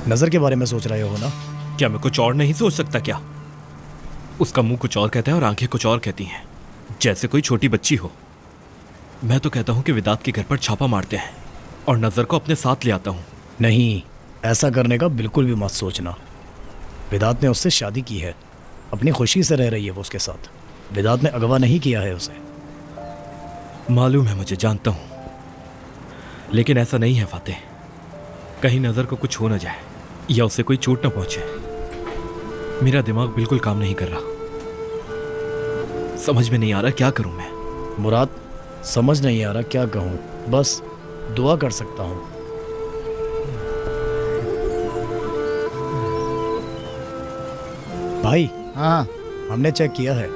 नजर के बारे में सोच रहे हो ना? क्या मैं कुछ और नहीं सोच सकता क्या? उसका मुंह कुछ और कहता है और आंखें कुछ और कहती हैं, जैसे कोई छोटी बच्ची हो। मैं तो कहता हूँ कि विदात के घर पर छापा मारते हैं और नजर को अपने साथ ले आता हूँ। नहीं, ऐसा करने का बिल्कुल भी मत सोचना। विदात ने उससे शादी की है, अपनी खुशी से रह रही है वो उसके साथ। विदात ने अगवा नहीं किया है उसे। मालूम है मुझे, जानता हूँ, लेकिन ऐसा नहीं है फातेह। कहीं नजर को कुछ हो न जाए या उसे कोई चोट न पहुंचे। मेरा दिमाग बिल्कुल काम नहीं कर रहा। समझ में नहीं आ रहा क्या करूं मैं। मुराद, समझ नहीं आ रहा क्या कहूँ, बस दुआ कर सकता हूँ। भाई, हाँ, हमने चेक किया है।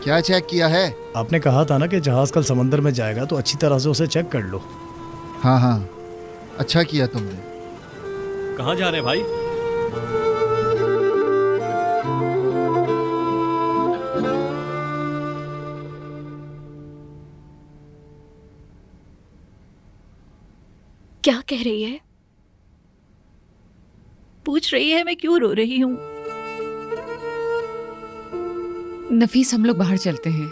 क्या चेक किया है? आपने कहा था ना कि जहाज कल समंदर में जाएगा, तो अच्छी तरह से उसे चेक कर लो। हाँ हाँ, अच्छा किया तुमने। कहाँ जा रहे हैं भाई? क्या कह रही है? पूछ रही है मैं क्यों रो रही हूँ। नफीस, हम लोग बाहर चलते हैं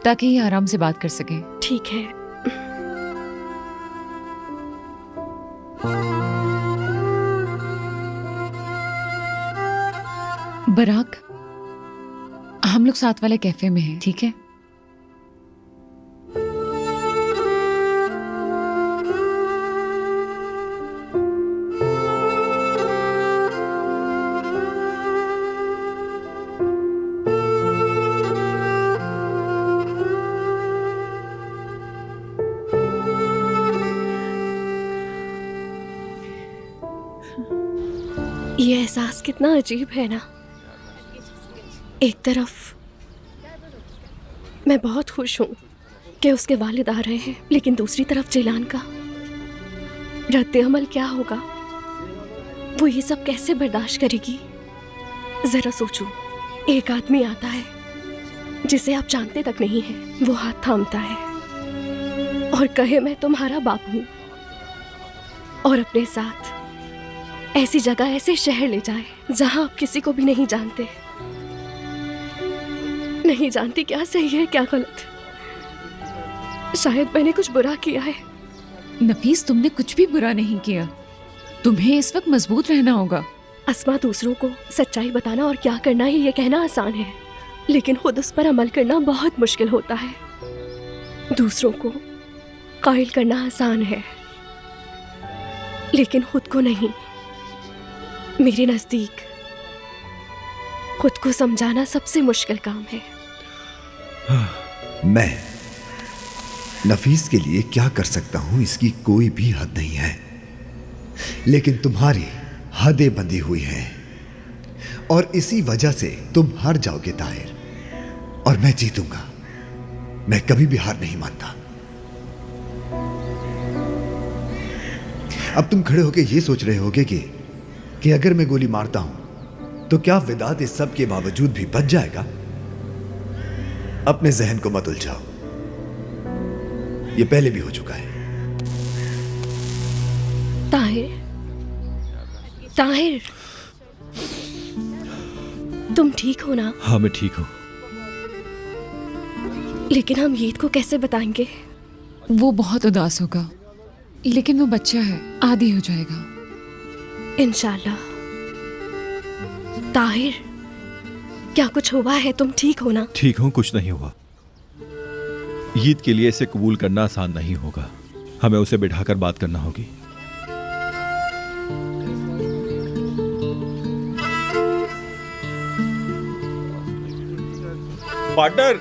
ताकि ये आराम से बात कर सके। ठीक है। बराक, हम लोग साथ वाले कैफे में हैं, ठीक है? ये एहसास कितना अजीब है ना। एक तरफ मैं बहुत खुश हूँ कि उसके वालिद आ रहे हैं, लेकिन दूसरी तरफ जिलान का रद्द अमल क्या होगा? वो ये सब कैसे बर्दाश्त करेगी? जरा सोचो, एक आदमी आता है जिसे आप जानते तक नहीं है, वो हाथ थामता है और कहे मैं तुम्हारा बाप हूँ, और अपने साथ ऐसी जगह, ऐसे शहर ले जाए जहां आप किसी को भी नहीं जानते। नहीं जानती क्या सही है क्या गलत। शायद मैंने कुछ बुरा किया है। नफीस, तुमने कुछ भी बुरा नहीं किया। तुम्हें इस वक्त मजबूत रहना होगा। अस्मा, दूसरों को सच्चाई बताना और क्या करना है ये कहना आसान है, लेकिन खुद उस पर अमल करना बहुत मुश्किल होता है। दूसरों को कायल करना आसान है, लेकिन खुद को नहीं। मेरे नजदीक खुद को समझाना सबसे मुश्किल काम है। मैं नफीस के लिए क्या कर सकता हूं इसकी कोई भी हद नहीं है, लेकिन तुम्हारी हदें बंधी हुई हैं और इसी वजह से तुम हार जाओगे ताहिर, और मैं जीतूंगा। मैं कभी भी हार नहीं मानता। अब तुम खड़े होकर यह सोच रहे होगे कि अगर मैं गोली मारता हूं तो क्या विदात इस सब के बावजूद भी बच जाएगा? अपने जहन को मत उलझाओ, यह पहले भी हो चुका है। ताहिर, ताहिर, तुम ठीक हो ना? हाँ, मैं ठीक हूँ। लेकिन हम ईद को कैसे बताएंगे? वो बहुत उदास होगा, लेकिन वो बच्चा है, आदी हो जाएगा। इंशाल्लाह। ताहिर, क्या कुछ हुआ है? तुम ठीक हो ना? ठीक हूं, कुछ नहीं हुआ। ईद के लिए इसे कबूल करना आसान नहीं होगा। हमें उसे बिठाकर बात करना होगी। पार्टनर,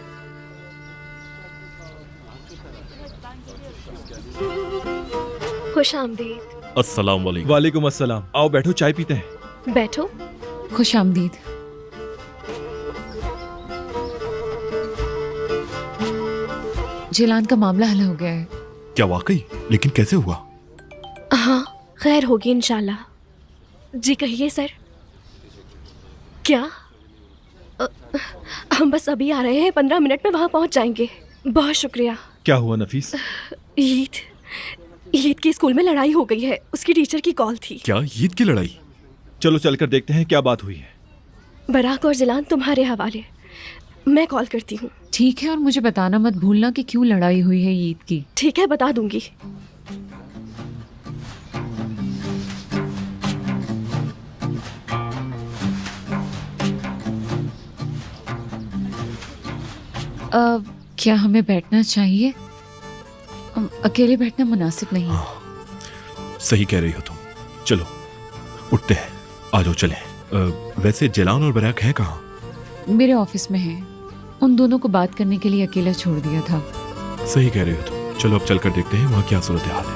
खुश आमदीद। अस्सलाम वालेकुम। वालेकुम अस्सलाम। आओ बैठो, चाय पीते हैं। बैठो। खुश आमदीद। जिलान का मामला हल हो गया है। क्या वाकई? लेकिन कैसे हुआ? हाँ, खैर होगी इंशाल्लाह। जी कहिए सर। क्या? हम बस अभी आ रहे हैं, 15 मिनट में वहां पहुंच जाएंगे। बहुत शुक्रिया। क्या हुआ नफीस? ईद की स्कूल में लड़ाई हो गई है, उसकी टीचर की कॉल थी। क्या ईद की लड़ाई? चलो चलकर देखते हैं क्या बात हुई है। बराक और जिलान तुम्हारे हवाले। मैं कॉल करती हूँ। ठीक है, और मुझे बताना मत भूलना कि क्यों लड़ाई हुई है ईद की। ठीक है, बता दूंगी। क्या हमें बैठना चाहिए? अकेले बैठना मुनासिब नहीं। सही कह रही हो तुम। चलो उठते हैं, आ जाओ चलें। वैसे जिलान और बराक हैं कहाँ? मेरे ऑफिस में है। उन दोनों को बात करने के लिए अकेला छोड़ दिया था। सही कह रही हो तुम। चलो अब चलकर देखते हैं वहाँ क्या सूरत हाल है।